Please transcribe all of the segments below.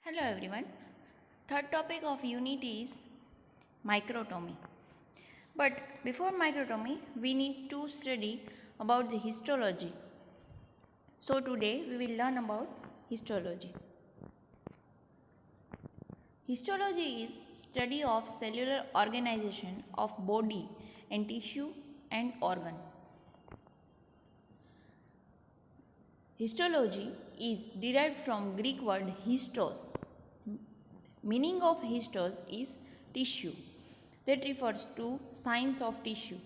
Hello everyone. Third topic of unit is microtomy. But before microtomy, we need to study about the histology. So today we will learn about histology. Histology is study of cellular organization of body and tissue and organ. Histology is derived from Greek word histos. Meaning of histos is tissue. That refers to science of tissue.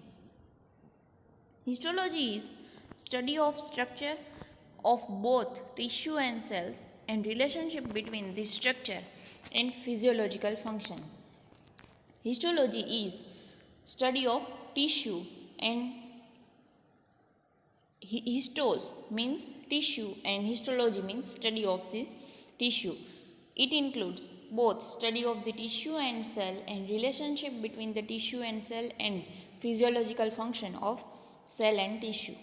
Histology is study of structure of both tissue and cells and relationship between this structure and physiological function. Histology is study of tissue and histos means tissue and histology means study of the tissue. It includes both study of the tissue and cell and relationship between the tissue and cell and physiological function of cell and tissue.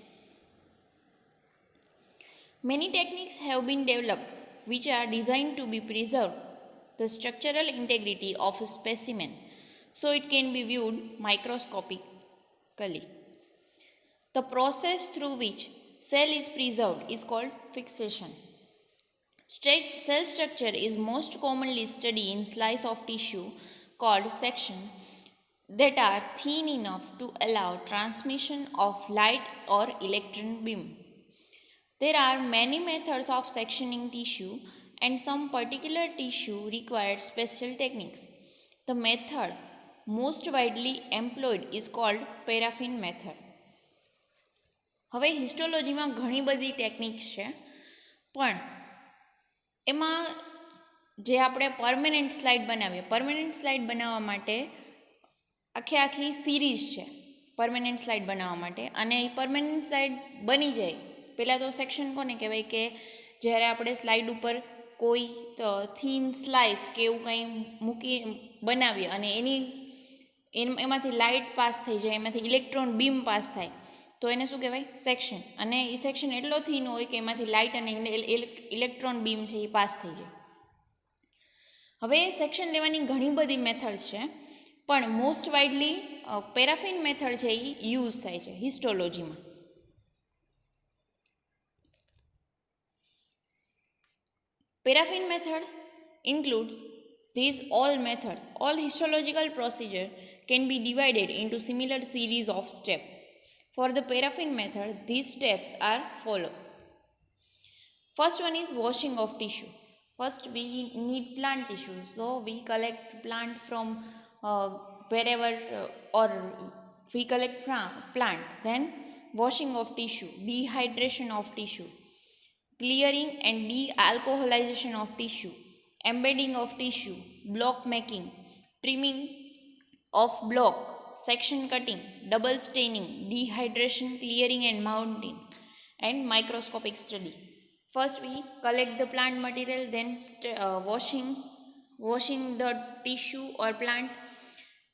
Many techniques have been developed which are designed to be preserved the structural integrity of a specimen so it can be viewed microscopically. The process through which cell is preserved is called fixation. Cell structure is most commonly studied in slice of tissue called section that are thin enough to allow transmission of light or electron beam. There are many methods of sectioning tissue and some particular tissue requires special techniques. The method most widely employed is called paraffin method. હવે હિસ્ટોલોજીમાં ઘણી બધી techniques છે પણ એમાં જે આપણે permanent slide બનાવવા માટે આખી સિરીઝ છે પરમેનન્ટ સ્લાઇડ બનાવવા માટે અને એ પરમેનન્ટ સ્લાઇડ બની જાય પહેલાં તો સેક્શન કોને કહેવાય કે જ્યારે આપણે સ્લાઇડ ઉપર કોઈ થીન સ્લાઇસ કે એવું કંઈ મૂકી બનાવીએ અને એમાંથી લાઇટ પાસ થઈ જાય એમાંથી ઇલેક્ટ્રોન બીમ પાસ થાય તો એને શું કહેવાય સેક્શન અને એ સેક્શન એટલો થીન હોય કે એમાંથી લાઇટ અને ઇલેક્ટ્રોન બીમ છે એ પાસ થઈ જાય. હવે સેક્શન લેવાની ઘણી બધી મેથડ્સ છે પણ મોસ્ટ વાઇડલી પેરાફિન મેથડ છે એ યુઝ થાય છે હિસ્ટોલોજીમાં. Paraffin method includes these all methods. All histological procedure can be divided into similar series of steps. For the paraffin method, these steps are followed. First one is washing of tissue. First we need plant tissue. So we collect plant from wherever or we collect plant. Then washing of tissue, dehydration of tissue, clearing and de-alcoholization of tissue, embedding of tissue, block making, trimming of block, section cutting, double staining, dehydration, clearing and mounting, and microscopic study. First we collect the plant material, then washing the tissue or plant,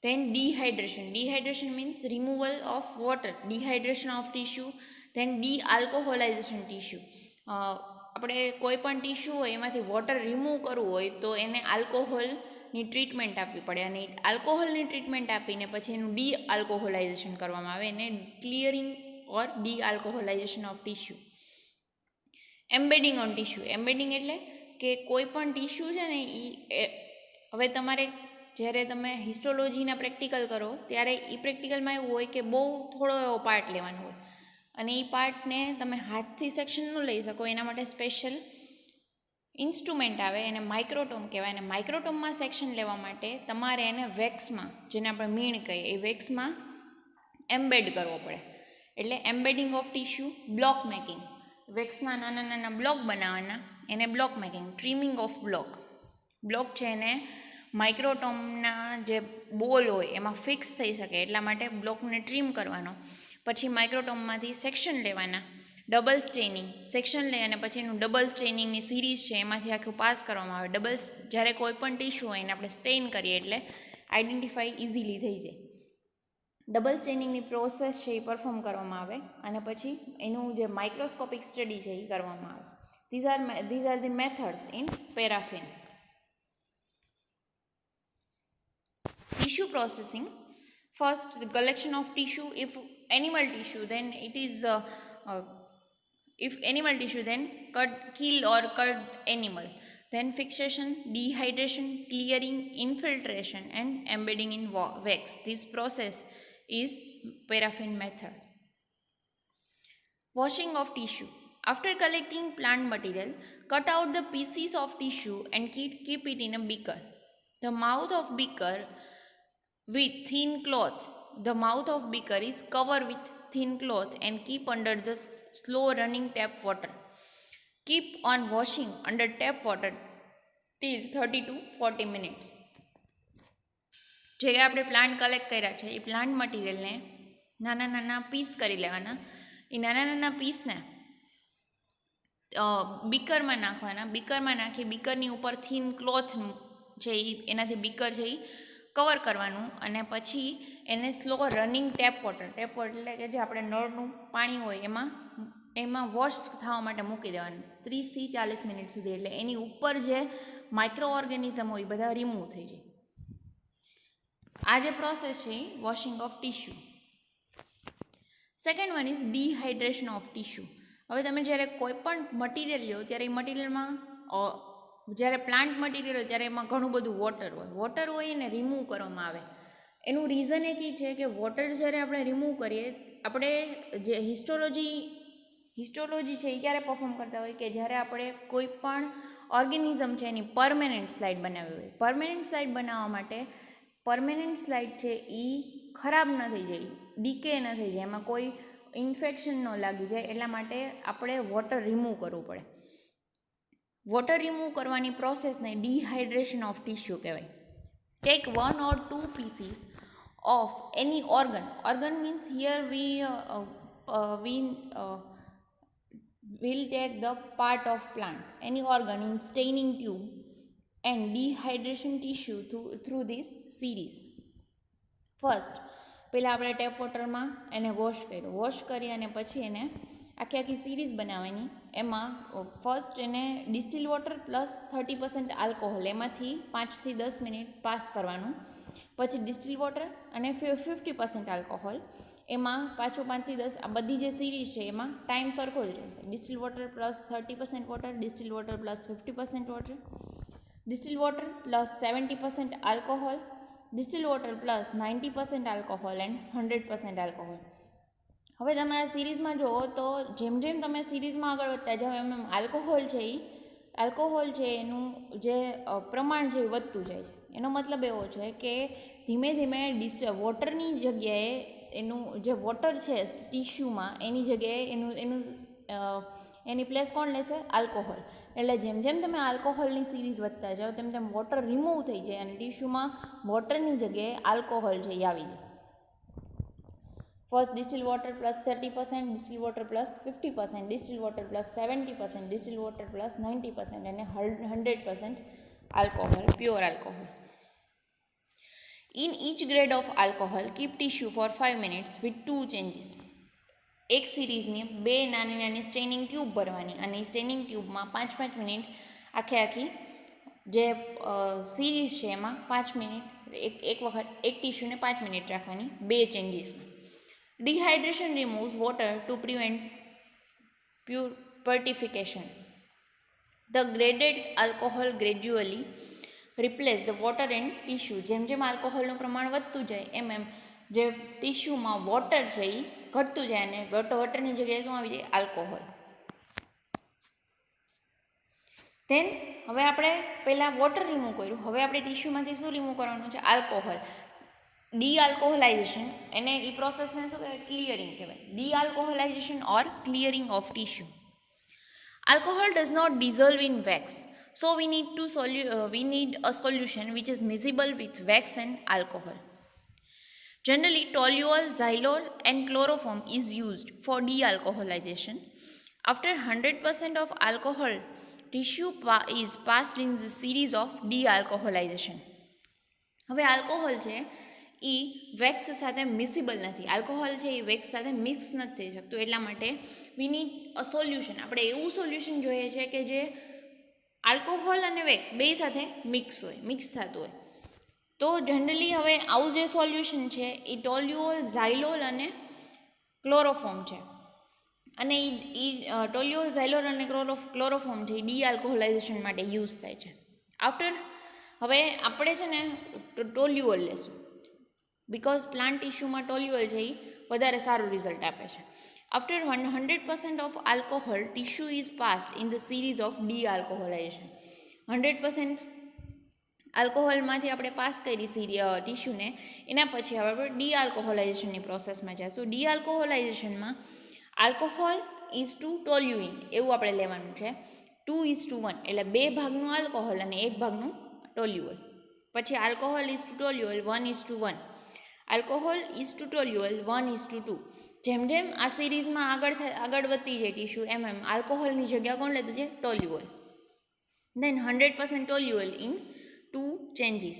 then dehydration. Dehydration means removal of water, dehydration of tissue, then de-alcoholization tissue. આપણે કોઈ પણ tissue હોય એમાંથી water remove કરવું હોય તો એને આલ્કોહોલની treatment આપવી પડે અને આલ્કોહોલની ટ્રીટમેન્ટ આપીને પછી એનું ડી આલ્કોહોલાઇઝેશન કરવામાં આવે એને clearing or dealcoholization of tissue. Embedding on tissue. Embedding એટલે કે કોઈ પણ ટીશ્યુ છે ને એ હવે તમારે જ્યારે તમે હિસ્ટોલોજીના પ્રેક્ટિકલ કરો ત્યારે એ પ્રેક્ટિકલમાં એવું હોય કે બહુ થોડો એવો પાર્ટ લેવાનો હોય અને એ પાર્ટને તમે હાથથી સેક્શન ન લઈ શકો એના માટે સ્પેશિયલ ઇન્સ્ટ્રુમેન્ટ આવે એને માઇક્રોટોમ કહેવાય અને માઇક્રોટોમમાં સેક્શન લેવા માટે તમારે એને વેક્સમાં જેને આપણે મીણ કહીએ એ વેક્સમાં એમ્બેડ કરવો પડે એટલે embedding of tissue, block making. વેક્સના નાના નાના બ્લોક બનાવવાના એને block making. Trimming of block છે એને માઇક્રોટોમના જે બોલ હોય એમાં ફિક્સ થઈ શકે એટલા માટે બ્લોકને ટ્રીમ કરવાનો. પછી માઇક્રોટોમમાંથી સેક્શન લેવાના, ડબલ સ્ટેનિંગ, સેક્શન લઈ અને પછી એનું ડબલ સ્ટેનિંગની સિરીઝ છે એમાંથી આખું પાસ કરવામાં આવે. જ્યારે કોઈ પણ ટીશ્યુ હોય એને આપણે સ્ટેઇન કરીએ એટલે આઈડેન્ટિફાઈ ઇઝીલી થઈ જાય. ડબલ સ્ટેનિંગની પ્રોસેસ છે એ પરફોર્મ કરવામાં આવે અને પછી એનું જે માઇક્રોસ્કોપિક સ્ટડી છે એ કરવામાં આવે. These are the methods in paraffin. Tissue processing. First, the collection of tissue. If animal tissue, then it is if animal tissue, then kill or cut animal. Then fixation, dehydration, clearing, infiltration, and embedding in wax. This process is paraffin method. Washing of tissue. After collecting plant material, cut out the pieces of tissue and keep it in a beaker. The mouth of beaker with thin cloth. The mouth of beaker is covered with thin cloth and keep under the slow running tap water. Keep on washing under tap water till 30 to 40 minutes. જે આપણે plant collect કર્યા છે એ plant મટીરિયલને નાના નાના piece કરી લેવાના. એ નાના નાના પીસને બીકરમાં નાખવાના. બીકરમાં નાખી બીકરની ઉપર થીન ક્લોથ છે એનાથી બીકર છે એ કવર કરવાનું અને પછી એને સ્લો રનિંગ ટેપ વોટર એટલે કે જે આપણે નળનું પાણી હોય એમાં વોશ થવા માટે મૂકી દેવાનું 30 થી 40 મિનિટ સુધી. એટલે એની ઉપર જે માઇક્રો ઓર્ગેનિઝમ હોય એ બધા રિમૂવ થઈ જાય. આ જે પ્રોસેસ છે washing of tissue. Second one is dehydration of tissue. હવે તમે જ્યારે કોઈ પણ મટીરિયલ લો ત્યારે એ મટીરિયલમાં જ્યારે પ્લાન્ટ મટીરિયલ હોય ત્યારે એમાં ઘણું બધું વોટર હોય એને રિમૂવ કરવામાં આવે. એનું રીઝન એક એ છે કે વોટર જ્યારે આપણે રિમૂવ કરીએ, આપણે જે હિસ્ટોલોજી છે એ ક્યારે પરફોર્મ કરતા હોય કે જ્યારે આપણે કોઈ પણ ઓર્ગેનિઝમ છે એની પરમેનન્ટ સ્લાઇડ બનાવી હોય. પરમેનન્ટ સ્લાઇડ બનાવવા માટે પરમેનન્ટ સ્લાઇડ છે એ ખરાબ ન થઈ જાય, ડીકે ન થઈ જાય, એમાં કોઈ ઇન્ફેક્શન ન લાગી જાય, એટલા માટે આપણે વોટર રિમૂવ કરવું પડે. વોટર રિમૂવ કરવાની પ્રોસેસને ડિહાઇડ્રેશન ઓફ ટીશ્યુ કહેવાય. Take 1 or 2 pieces of any organ means here we will take the part of plant, any organ in staining tube and dehydration tissue through this series. First પહેલાં આપણે tap વોટરમાં એને wash કરી અને પછી એને આખી series બનાવવાની. એમાં ફર્સ્ટ એને ડિસ્ટિલ વોટર પ્લસ 30% આલ્કોહોલ એમાંથી 5 થી 10 મિનિટ પાસ કરવાનું. પછી ડિસ્ટિલ વોટર અને 50% આલ્કોહોલ એમાં પાછું 5 થી 10 આ બધી જે સિરીઝ છે એમાં ટાઈમ સરખો જ રહેશે. Distil water plus 30% water, distil water plus 50% water, distil water plus 70% alcohol, distil water plus 90% alcohol and 100% alcohol. હવે તમે આ સિરીઝમાં જુઓ તો જેમ જેમ તમે સિરીઝમાં આગળ વધતા જાઓ એમ આલ્કોહોલ છે એનું જે પ્રમાણ છે એ વધતું જાય છે. એનો મતલબ એવો છે કે ધીમે ધીમે વોટરની જગ્યાએ એનું જે વોટર છે ટીશ્યુમાં એની જગ્યાએ એની પ્લેસ કોણ લેશે? આલ્કોહોલ. એટલે જેમ જેમ તમે આલ્કોહોલની સિરીઝ વધતા જાઓ તેમ તેમ વોટર રિમૂવ થઈ જાય અને ટિશ્યુમાં વોટરની જગ્યાએ આલ્કોહોલ છે એ આવી જાય. First distil water plus 30%, distil water plus 50%, distil water plus 70%, distil water plus 90% અને 100% alcohol, pure alcohol. In each grade of alcohol, keep tissue for 5 minutes with 2 changes. એક સિરીઝની 2 નાની નાની સ્ટેનિંગ ટ્યુબ ભરવાની અને એ સ્ટેનિંગ ટ્યુબમાં 5-5 મિનિટ આખી જે series છે એમાં 5 મિનિટ એક વખત એક ટિશ્યુને 5 મિનિટ રાખવાની 2 ચેન્જીસમાં. Dehydration removes water to prevent purification. The graded alcohol gradually replace the water and tissue. જેમ જેમ આલ્કોહોલનું પ્રમાણ વધતું જાય એમ જે ટિશ્યુમાં વોટર છે એ ઘટતું જાય અને વોટરની જગ્યાએ શું આવી જાય? આલ્કોહોલ. ધેન હવે આપણે પહેલાં વોટર રિમૂવ કર્યું, હવે આપણે ટિશ્યુમાંથી શું રિમૂવ કરવાનું છે? આલ્કોહોલ. ડીઆલ્કોહોલાઇઝેશન એને એ પ્રોસેસને શું કહેવાય? ક્લિયરિંગ કહેવાય. Dealcoholization or clearing of tissue. Alcohol does not dissolve in wax, so we need a solution which is miscible with wax and alcohol. Generally, toluol, xylol and chloroform is used for dealcoholization. After 100% of alcohol, tissue is passed in the series of dealcoholization. હવે alcohol છે એ wax સાથે મિસિબલ નથી. Alcohol છે એ wax સાથે mix નથી થઈ શકતું, એટલા માટે વી નીડ અ સોલ્યુશન. આપણે એવું સોલ્યુશન જોઈએ છે કે જે આલ્કોહોલ અને વેક્સ બે સાથે મિક્સ થતું હોય. તો જનરલી હવે આવું જે સોલ્યુશન છે એ ટોલ્યુઓલ, ઝાયલોલ અને ક્લોરોફોર્મ છે. અને એ ટોલ્યુઓલ, ઝાયલોલ અને ક્લોરોફોર્મ છે એ ડી આલ્કોહોલાઇઝેશન માટે યુઝ થાય છે. આફ્ટર હવે આપણે છે ને ટોલ્યુઓલ લેશું, બિકોઝ પ્લાન્ટ ટિશ્યુમાં ટોલ્યુઓલ છે એ વધારે સારું રિઝલ્ટ આપે છે. After 100% of alcohol tissue is passed in the series of dealcoholization. 100% આલ્કોહોલમાંથી આપણે પાસ કરી ટિશ્યુને, એના પછી આપણે ડી આલ્કોહોલાઇઝેશનની પ્રોસેસમાં જાય. સો ડી આલ્કોહોલાઇઝેશનમાં આલ્કોહોલ ઇઝ ટુ ટોલ્યુઇન એવું આપણે લેવાનું છે. 2:1 એટલે 2 ભાગનું આલ્કોહોલ અને 1 ભાગનું ટોલ્યુઓલ. પછી alcohol is to toluol 1:1, alcohol is to toluol 1:2. જેમ જેમ આ સિરીઝમાં આગળ વધતી જાય ટિશ્યુ એમ આલ્કોહોલની જગ્યા કોણ લેતું છે? ટોલ્યુઓલ. દેન 100% ટોલ્યુઓલ ઇન 2 ચેન્જીસ,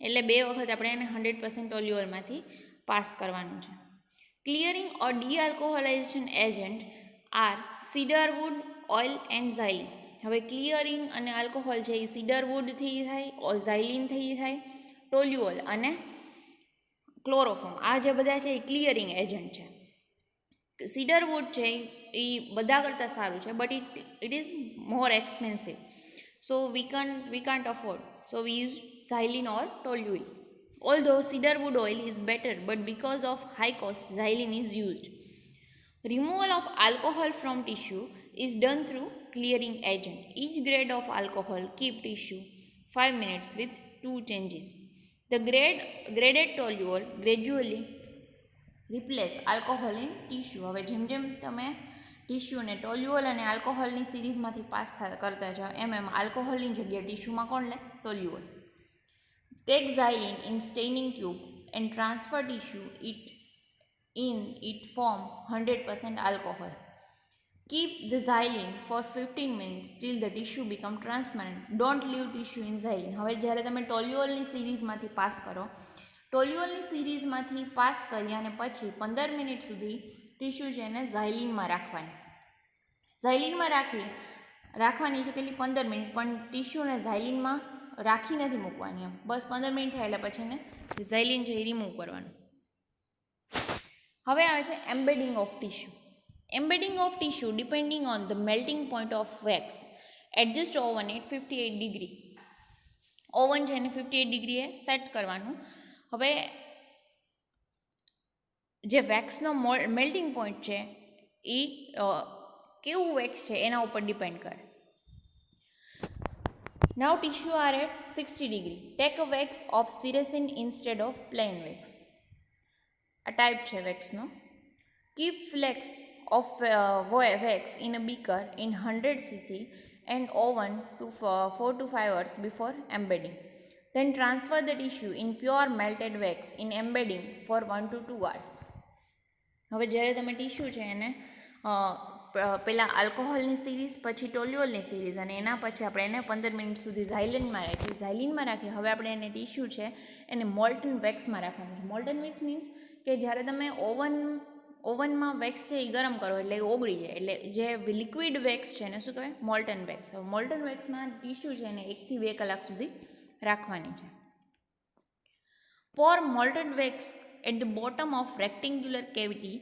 એટલે 2 વખત આપણે એને 100% ટોલ્યુઓલમાંથી પાસ કરવાનું છે. Clearing or dealcoholization agent are cedarwood, oil and xylene. હવે ક્લિયરિંગ અને આલ્કોહોલ છે એ સીડરવુડથી થાય, ઝાયલિનથી થાય, ટોલ્યુઓલ અને ક્લોરોફોર્મ આ જે બધા છે એ ક્લિયરિંગ એજન્ટ છે. સીડરવુડ છે એ બધા કરતાં સારું છે, but it is more expensive, so we can't afford, so we use xylene or toluene. Although cedarwood oil is better, but because of high cost, xylene is used. Removal of alcohol from tissue is done through clearing agent. Each grade of alcohol keep tissue 5 minutes with 2 changes. The graded toluol gradually replace alcohol in tissue. હવે જેમ જેમ તમે ટિશ્યુને ટોલ્યુઓલ અને આલ્કોહોલની સિરીઝમાંથી pass કરતા જાઓ એમ આલ્કોહોલની જગ્યાએ ટિશ્યુમાં કોણ લે? Toluol. Take xylene in staining tube and transfer tissue it form 100% alcohol. Keep the xylene for 15 minutes till the tissue become transparent. Don't leave tissue in xylene. હવે જ્યારે તમે ટોલ્યુઓલની સિરીઝમાંથી પાસ કરો, ટોલ્યુઓલની સિરીઝમાંથી પાસ કરી અને પછી 15 મિનિટ સુધી ટિશ્યુ છે એને ઝાયલિનમાં રાખવાની. ઝાયલિનમાં રાખવાની છે કેટલી? 15 મિનિટ. પણ ટિશ્યુને ઝાયલિનમાં રાખી નથી મૂકવાની, એમ બસ 15 મિનિટ થાય એટલે પછી એને ઝાયલિન છે એ રિમૂવ કરવાનું. હવે આવે છે embedding of tissue. Embedding of tissue depending on the melting point of wax. Adjust oven at 58 degree. Oven છે એને 58 ડિગ્રીએ સેટ કરવાનું. હવે જે વેક્સનો મેલ્ટિંગ પોઈન્ટ છે એ કેવું વેક્સ છે એના ઉપર ડિપેન્ડ કરે. Now tissue are at 60 degree. Take a wax of ceresin instead of plain wax. આ ટાઈપ છે વેક્સનો. Keep flakes of wax in a beaker in 100 cc and oven to 4 to 5 hours before embedding. Then transfer the tissue in pure melted wax in embedding for 1 to 2 hours. હવે જ્યારે તમે tissue છે એને પહેલાં આલ્કોહોલની series, પછી ટોલ્યુઓલની series અને એના પછી આપણે એને 15 મિનિટ સુધી ઝાયલિનમાં રાખી હવે આપણે એને ટિશ્યુ છે એને મોલ્ટન વેક્સમાં રાખવાનું છે. મોલ્ટન વેક્સ મીન્સ કે જ્યારે તમે ઓવનમાં વેક્સ છે એ ગરમ કરો એટલે એ ઓગળી જાય, એટલે જે લિક્વિડ વેક્સ છે એને શું કહેવાય? Moulton wax. હવે મોલ્ટન વેક્સમાં ટિશ્યુ છે એને 1 થી 2 કલાક સુધી રાખવાની છે. Pour molten wax at the bottom of rectangular cavity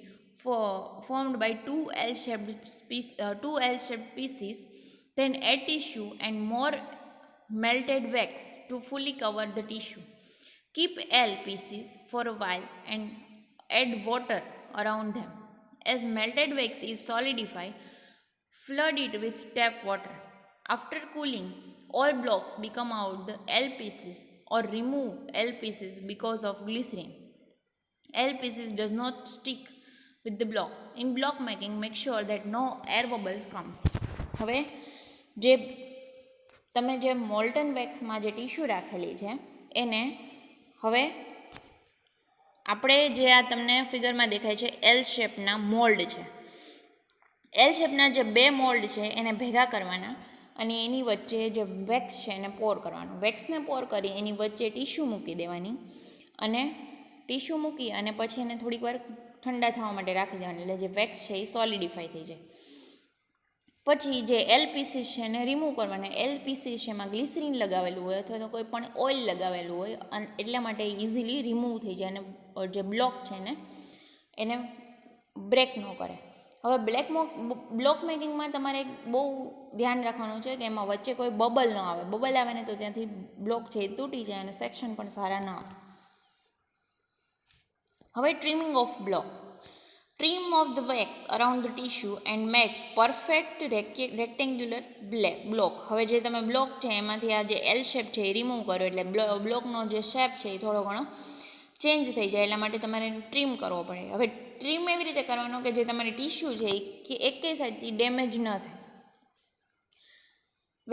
formed by two L-shaped pieces. Then add tissue and more melted wax to fully cover the tissue. Keep L pieces for a while and add water around them. As melted wax is solidified, flood it with tap water. After cooling, all blocks become out the L pieces or remove L pieces because of glycerin. L pieces does not stick with the block. In block making, make sure that no air bubble comes. હવે તમે જે Moulton વેક્સમાં જે tissue રાખેલી છે એને હવે આપણે જે આ તમને ફિગરમાં દેખાય છે એલ શેપના મોલ્ડ છે. એલ શેપના જે 2 મોલ્ડ છે એને ભેગા કરવાના અને એની વચ્ચે જે વેક્સ છે એને પોર કરવાનું. વેક્સને પોર કરી એની વચ્ચે ટિશ્યુ મૂકી દેવાની અને ટિશ્યુ મૂકી અને પછી એને થોડીક વાર ઠંડા થવા માટે રાખી દેવાની, એટલે જે વેક્સ છે એ સોલિડિફાઈ થઈ જાય. પછી જે એલ પીસીસ છે એને રિમૂવ કરવાના. એલ પીસીસ છે એમાં ગ્લિસરીન લગાવેલું હોય અથવા તો કોઈ પણ ઓઇલ લગાવેલું હોય અને એટલા માટે ઇઝીલી રિમૂવ થઈ જાય અને જે બ્લોક છે એને બ્રેક ન કરે. હવે બ્લોક મેકિંગમાં તમારે બહુ ધ્યાન રાખવાનું છે કે એમાં વચ્ચે કોઈ બબલ ન આવે. બબલ આવે ને તો ત્યાંથી બ્લોક છે એ તૂટી જાય અને સેક્શન પણ સારા ન આવે. હવે trimming of block. Trim off the wax around the tissue and make perfect rectangular block. હવે જે તમે બ્લોક છે એમાંથી આ જે એલ શેપ છે એ રિમૂવ કરો એટલે બ્લોકનો જે શેપ છે એ થોડો ઘણો ચેન્જ થઈ જાય. એટલા માટે તમારે ટ્રીમ કરવો પડે. હવે ટ્રીમ એવી રીતે કરવાનો કે જે તમારી ટીશ્યુ છે એ એકેય સાઈડથી ડેમેજ ન થાય.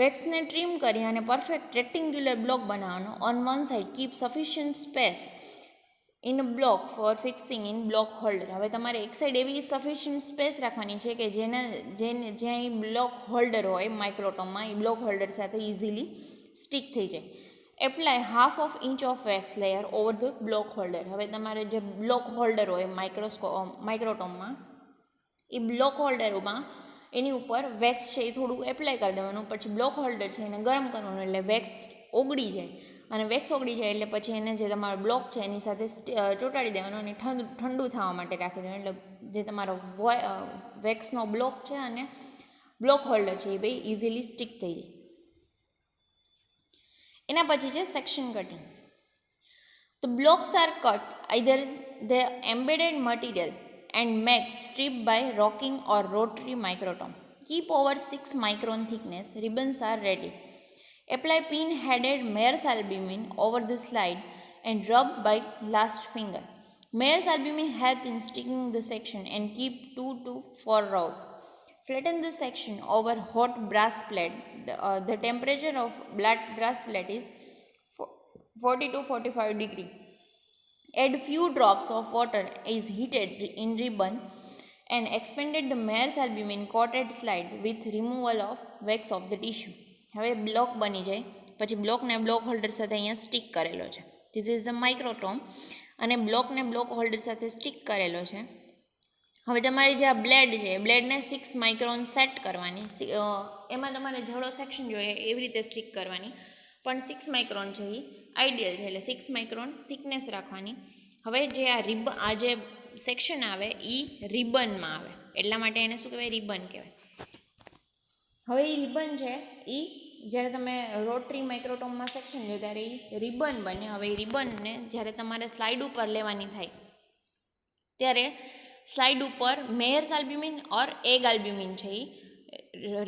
વેક્સને ટ્રીમ કરી અને પરફેક્ટ રેક્ટેન્ગ્યુલર બ્લોક બનાવવાનો. On one side keep sufficient space in block for fixing in block holder. હવે તમારે એક સાઈડ એવી સફિશિયન્ટ સ્પેસ રાખવાની છે કે જ્યાં એ બ્લોક હોલ્ડર હોય માઇક્રોટોમમાં એ બ્લોક હોલ્ડર સાથે ઇઝીલી સ્ટીક થઈ જાય. Apply 1/2 inch of wax layer over the block holder. હવે તમારે જે બ્લોક હોલ્ડર હોય માઇક્રોટોમમાં એ બ્લોક હોલ્ડરમાં એની ઉપર વેક્સ છે એ થોડું એપ્લાય કરી દેવાનું. પછી બ્લોક હોલ્ડર છે એને ગરમ કરવાનું એટલે વેક્સ ઓગળી જાય અને વેક્સ ઓગળી જાય એટલે પછી એને જે તમારો બ્લોક છે એની સાથે ચોંટાડી દેવાનું અને ઠંડુ થવા માટે રાખી દેવાનું. એટલે જે તમારો વેક્સનો બ્લોક છે અને બ્લોક હોલ્ડર છે એ બે ઇઝીલી સ્ટીક થઈ જાય. એના પછી છે section cutting. The blocks are cut either the embedded material and make strip by rocking or rotary microtom. Keep over 6 micron thickness. Ribbons are ready. Apply pin-headed Mayer's albumin over the slide and rub by last finger. Mayer's albumin help in sticking the section and keep 2 to 4 rows. Flatten the section over hot brass plate. The temperature of brass plate is 40 to 45 degree. Add few drops of water is heated in ribbon and expanded the Mayer's albumin coated slide with removal of wax of the tissue. હવે block બની જાય પછી બ્લોકને block holder સાથે અહીંયા stick કરેલો છે. This is the માઇક્રોટોમ અને બ્લોકને બ્લોક હોલ્ડર સાથે સ્ટીક કરેલો છે. હવે તમારી જે આ બ્લેડ છે એ બ્લેડને 6 માઇક્રોન સેટ કરવાની. એમાં તમારે જડો સેક્શન જોઈએ એવી રીતે સ્ટીક કરવાની. પણ 6 માઇક્રોન છે એ આઈડિયલ છે એટલે 6 માઇક્રોન થિકનેસ રાખવાની. હવે જે આ જે સેક્શન આવે એ રિબનમાં આવે એટલા માટે એને શું કહેવાય રિબન કહેવાય. હવે એ રિબન છે એ જ્યારે તમે રોટરી માઇક્રોટોમમાં સેક્શન લો ત્યારે એ રિબન બને. હવે એ રિબનને જ્યારે તમારે સ્લાઇડ ઉપર લેવાની થાય ત્યારે સ્લાઇડ ઉપર મેયર્સ આલ્બ્યુમિન ઓર એગ આલ્બ્યુમિન છે એ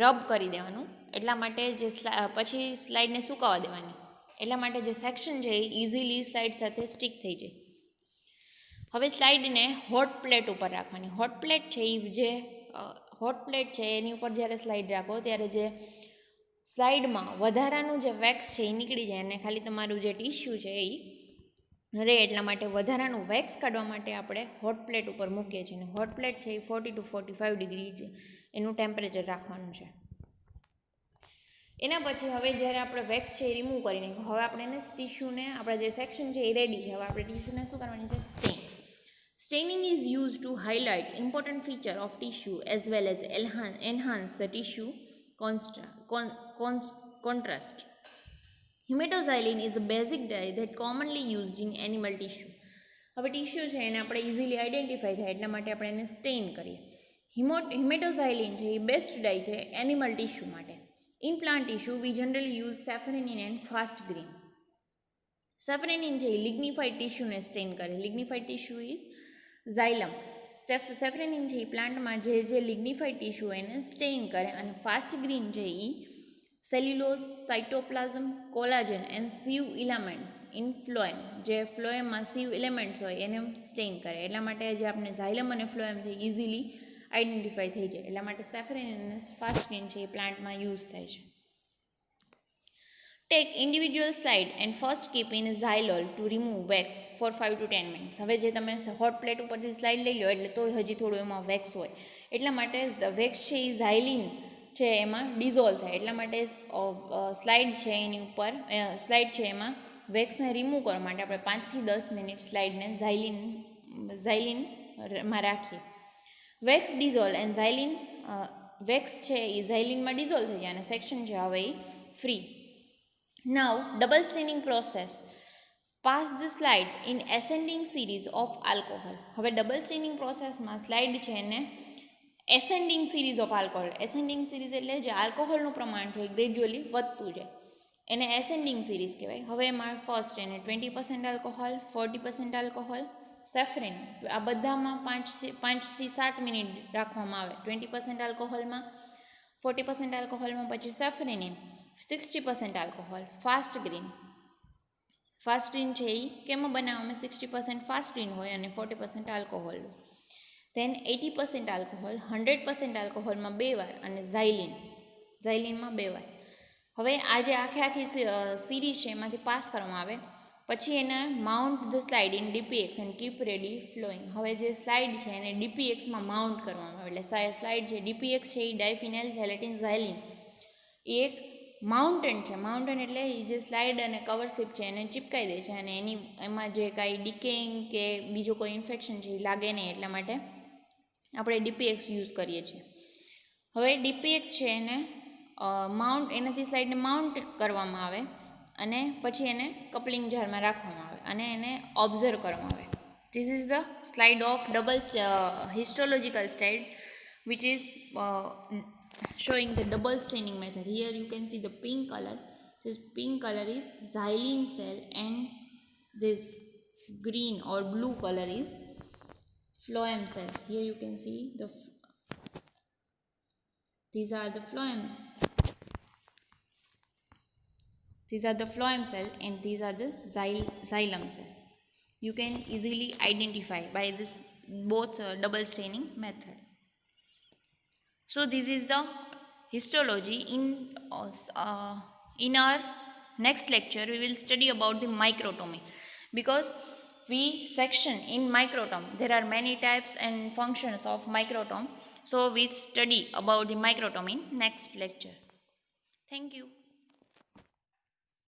રબ કરી દેવાનું. એટલા માટે જે પછી સ્લાઇડને સુકાવા દેવાની. એટલા માટે જે સેક્શન છે એ ઇઝીલી સ્લાઇડ સાથે સ્ટીક થઈ જાય. હવે સ્લાઇડને હોટ પ્લેટ ઉપર રાખવાની. હોટ પ્લેટ છે એ જે હોટ પ્લેટ છે એની ઉપર જ્યારે સ્લાઇડ રાખો ત્યારે જે સ્લાઇડમાં વધારાનું જે વેક્સ છે એ નીકળી જાય અને ખાલી તમારું જે ટીશ્યુ છે એ રહે. એટલા માટે વધારાનું વેક્સ કાઢવા માટે આપણે હોટ પ્લેટ ઉપર મૂકીએ છીએ. અને હોટ પ્લેટ છે એ 40 to 45 ડિગ્રી એનું ટેમ્પરેચર રાખવાનું છે. એના પછી હવે જ્યારે આપણે વેક્સ છે એ રિમૂવ કરી નાખીએ. હવે આપણે એને ટિશ્યુને આપણા જે સેક્શન છે એ રેડી છે. હવે આપણે ટિશ્યુને શું કરવાની છે stain. Staining is used to highlight important feature of tissue as well as enhance the tissue contrast. Hematoxylin is a basic dye that commonly used in animal tissue. હવે ટીશ્યુ છે એને આપણે ઇઝીલી આઈડેન્ટિફાઈ થાય એટલા માટે આપણે એને Stein કરીએ. હિમેટોઝાઇલિન છે એ બેસ્ટ ડાય છે એનિમલ ટીશ્યુ માટે. In plant tissue, we generally use safranin and fast green. Safranin છે એ લિગ્નિફાઈડ ટીશ્યુને સ્ટેન કરે. લિગ્નિફાઈડ ટીશ્યુ ઇઝ ઝાયલમ. સેફરેનિન છે એ પ્લાન્ટમાં જે લિગ્નિફાઈડ ટીશ્યુ એને સ્ટેઇન કરે અને ફાસ્ટ ગ્રીન છે એ cellulose, cytoplasm, collagen and sieve elements in phloem, જે ફ્લોએમમાં સીવ ઇલેમેન્ટ્સ હોય એને સ્ટેઇન કરે. એટલા માટે જે આપણે ઝાયલમ અને ફ્લોએમ છે ઇઝીલી આઈડેન્ટિફાઈ થઈ જાય. એટલા માટે સેફરેનિન અને ફાસ્ટ ગ્રીન છે એ પ્લાન્ટમાં યુઝ થાય છે. Take individual slide and first keep in xylol to remove wax for 5 to 10 minutes. હવે જે તમે હોટ પ્લેટ ઉપરથી સ્લાઇડ લઈ લો એટલે તો હજી થોડું એમાં વેક્સ હોય એટલા માટે વેક્સ છે એ ઝાયલિન છે એમાં ડિઝોલ્વ થાય. એટલા માટે સ્લાઇડ છે એની ઉપર સ્લાઇડ છે એમાં વેક્સને રિમૂવ કરવા માટે આપણે 5 થી 10 મિનિટ સ્લાઇડને ઝાયલિનમાં રાખીએ. Wax dissolve and xylin wax છે એ ઝાયલિનમાં ડિઝોલ્વ થઈ જાય અને સેક્શન છે હવે એ free. Now double staining process pass the slide in ascending series of alcohol. હવે ડબલ સ્ટેનિંગ પ્રોસેસમાં સ્લાઇડ છે એને ascending series of alcohol, ascending series એટલે જે આલ્કોહોલનું પ્રમાણ છે એ ગ્રેજ્યુઅલી વધતું જાય એને એસેન્ડિંગ સિરીઝ કહેવાય. હવે એમાં ફર્સ્ટ એને 20% આલ્કોહોલ, 40% આલ્કોહોલ, સેફ્રિન, આ બધામાં 5 થી 7 મિનિટ રાખવામાં આવે. 20% આલ્કોહોલમાં, 40% આલ્કોહોલમાં, પછી સેફ્રિનિન, 60% alcohol, fast green. Fast green છે એ કેમાં બનાવવામાં 60% ફાસ્ટ ગ્રીન હોય અને 40% આલ્કોહોલ હોય. ધેન 80% આલ્કોહોલ, 100% આલ્કોહોલમાં 2 વાર અને ઝાયલિનમાં 2 વાર. હવે આ જે આખી સિરીઝ છે એમાંથી પાસ કરવામાં આવે પછી એને mount the slide in DPX and keep ready flowing. હવે જે સ્લાઇડ છે એને ડીપીએક્સમાં માઉન્ટ કરવામાં આવે એટલે સ્લાઇડ છે ડીપીએક્સ છે એ ડાયફિનાઇલ ઝેલેટિન ઝાયલિન એ એક માઉન્ટેન છે. માઉન્ટેન એટલે એ જે સ્લાઇડ અને કવર સ્લિપ છે એને ચીપકાઈ દે છે અને એમાં જે કાંઈ ડિકેઇંગ કે બીજું કોઈ ઇન્ફેક્શન છે એ લાગે નહીં એટલા માટે આપણે ડીપીએક્સ યુઝ કરીએ છીએ. હવે ડીપીએક્સ છે એને એનાથી સ્લાઇડને માઉન્ટ કરવામાં આવે અને પછી એને કપલિંગ જારમાં રાખવામાં આવે અને એને ઓબ્ઝર્વ કરવામાં આવે. This is the slide of double histological slide which is showing the double staining method. Here you can see the pink color. This pink color is xylene cell and this green or blue color is phloem cells. Here you can see these are the phloems. These are the phloem cell and these are the xylem cell. You can easily identify by this both double staining method. So this is the histology. In our next lecture we will study about the microtomy, because we section in microtome there are many types and functions of microtome. So we study about the microtome in next lecture. Thank you.